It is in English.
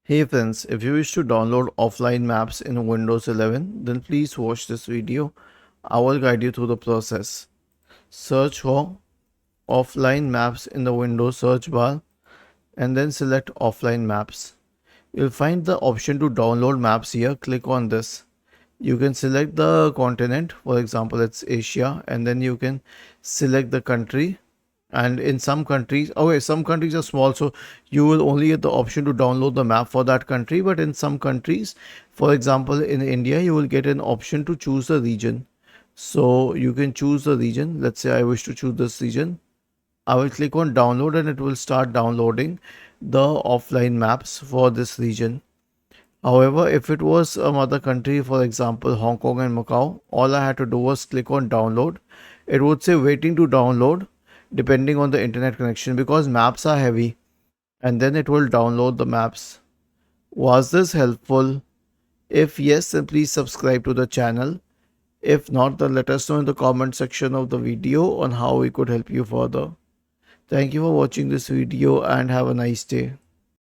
Hey friends, if you wish to download offline maps in Windows 11, then please watch this video. I will guide you through the process. Search for offline maps in the Windows search bar and then select offline maps. You'll find the option to download maps here. Click on this. You can select the continent, for example, it's Asia, and then you can select the country. And in some countries, okay, some countries are small, so you will only get the option to download the map for that country. But in some countries, for example, in India, you will get an option to choose the region. So you can choose the region. Let's say I wish to choose this region. I will click on download and it will start downloading the offline maps for this region. However, if it was some other country, for example, Hong Kong and Macau, all I had to do was click on download. It would say waiting to download depending on the internet connection because maps are heavy, and then it will download the maps. Was this helpful? If yes, then please subscribe to the channel. If not, then let us know in the comment section of the video on how we could help you further. Thank you for watching this video and have a nice day.